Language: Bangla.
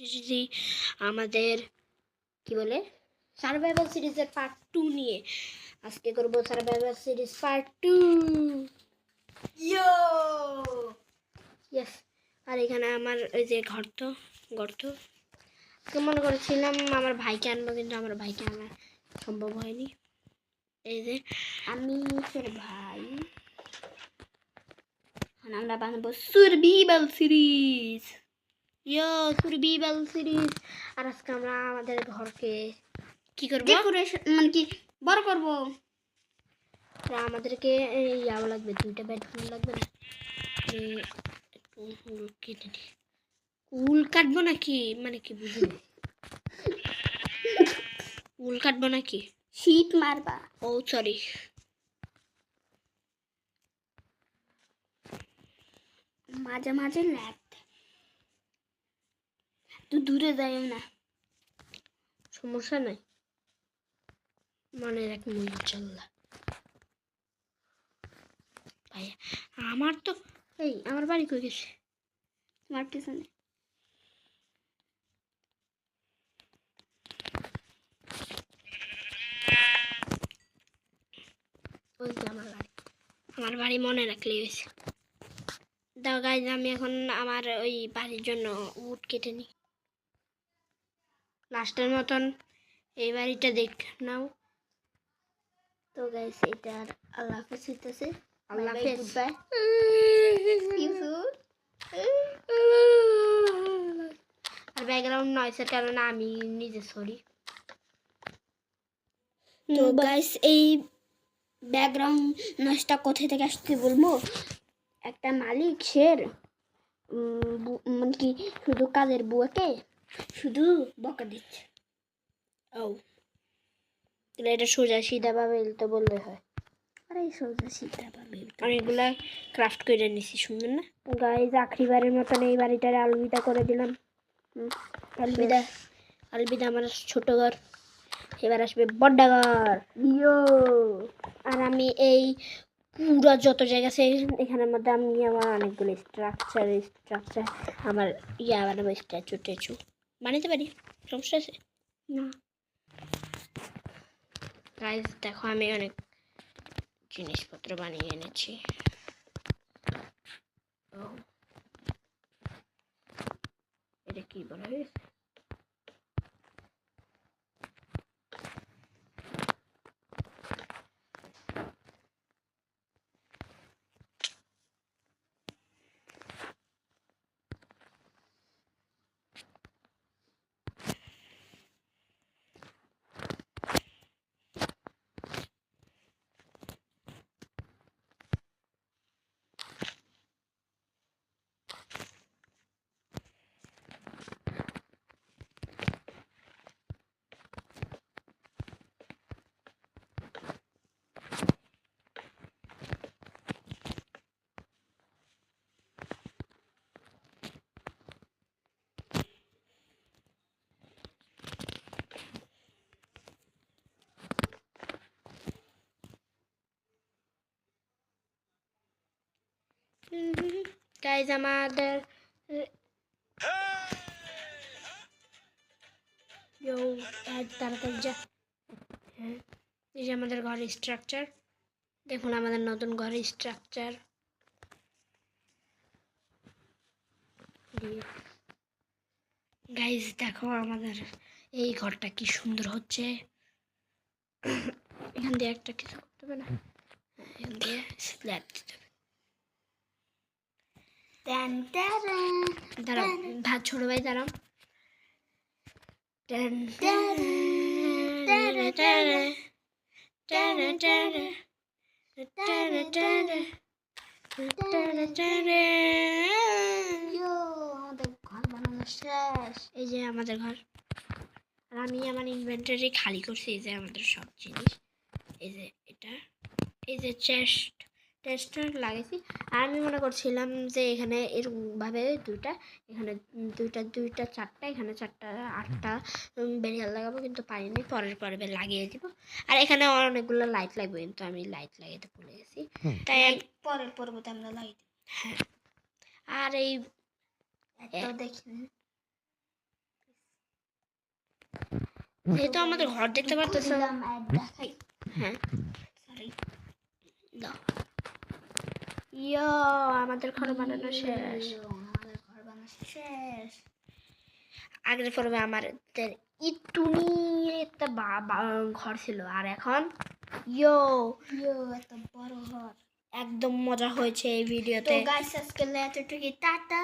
এসেছি আমাদের কি বলে সার্ভাইভাল সিরিজের পার্ট 2 নিয়ে। আজকে করব সার্ভাইভাল সিরিজ পার্ট 2। ইয়েস। আর এখানে আমার ওই যে গর্ত মনে করেছিলাম আমার ভাইকে আনবো, কিন্তু আমার ভাইকে আনা সম্ভব হয়নি। এই যে আমি ভাই আমরা বানাবো সার্ভাইভাল সিরিজ। Survival series. আর আজকে আমরা আমাদের ঘরকে কি করব, ডেকোরেশন মানে কি বড় করব। আমাদেরকে ইয়াও লাগবে, 2টা বেডরুম লাগবে না? একটু কেটে দিই। উল কাটবো নাকি, মানে কি বুঝিনি। উল কাটবো নাকি শীত মারবা? ও সরি। মাঝে মাঝে ল্যাগ, তুই দূরে যাইও না, সমস্যা নাই, মনে রাখ ইনশাল্লাহ। ভাই আমার তো আমার বাড়ি কই গেছে? তোমার পিছনে। ওই যে আমার বাড়ি মনে রাখলেই হয়েছে। দাও গাইজ, আমি এখন আমার ওই বাড়ির জন্য উড কেটে নিই। লাস্টের মতন এই বাড়িটা দেখ নাও তো গাইজ। এটা আর আল্লাহ হাফেজ হইতেছে। আল্লাহ হাফেজ, বাই। আর ব্যাকগ্রাউন্ড নয়েজের কারণে আমি নিজে সরি। তো গাইস, এই ব্যাকগ্রাউন্ড নয়েজটা কোথা থেকে আসছে বলবো? একটা মালিক শের মানে কি শুধু কাজের বুয়াকে শুধু বকা দিচ্ছে। ও তাহলে এটা সোজা সিধা ভাবে তো বললে হয়। আরে সোজা সিধা ভাবে অনেকগুলা ক্রাফট করে নিছি, সুন্দর না গাইস? আখরিবারের মতন এই বাড়িটার আলবিদা করে দিলাম। আলবিদা আলবিদা আমার ছোট ঘর, এবার আসবে বড় ঘর। আর আমি এই পুরো যত জায়গা আছে এখানের মধ্যে আমি আমার অনেকগুলো স্ট্রাকচার আমার বানাবো, স্ট্যাচু বানাতে পারি, সমস্যা আছে না? গাইস দেখো, আমি অনেক জিনিসপত্র বানিয়ে এনেছি। এটা কি বলা হয়েছে? গাইজ আমাদের তাড়াতাড়ি যা। হ্যাঁ, এই যে আমাদের ঘরের স্ট্রাকচার দেখুন, আমাদের নতুন ঘরের স্ট্রাকচার। গাইজ দেখো আমাদের এই ঘরটা কি সুন্দর হচ্ছে। এখান দিয়ে একটা কিছু করতে হবে না, এখান দিয়ে স্ল্যাব দিতে হবে। দাঁড়াও ভাত ছোট ভাই, দাঁড়াও। এই যে আমাদের ঘর, আর আমি আমার ইনভেন্টরি খালি করছি। এই যে আমাদের সব জিনিস, এই যে এটা, এই যে চেস্টটা লাগাইছি। আর আমি মনে করছিলাম যে এখানে এরকমভাবে এখানে দুইটা চারটা, এখানে 4টা 8টা বেরিয়াল লাগাবো, কিন্তু পারিনি। পরে লাগিয়ে দিব। আর এখানে অনেকগুলো লাইট লাগবে, কিন্তু আমি লাইট লাগাইতে ভুলে গেছি, তাই পরের পর্বতে আমরা লাগাই দিব। হ্যাঁ, আর এই দেখিনি এই তো আমাদের ঘর দেখতে পারতেছো। দেখাই, হ্যাঁ সরি দাও। ইয়ো আমাদের ঘর বানানো শেষ। আমাদের ঘর বানানো শেষ। আগের পর্বে আমাদের ইটুনি একটা ঘর ছিল, আর এখন ইয়ো ইয়ো এত বড় ঘর। একদম মজা হয়েছে এই ভিডিওতে। তো গাইস আজকে এতটুকু, টাটা।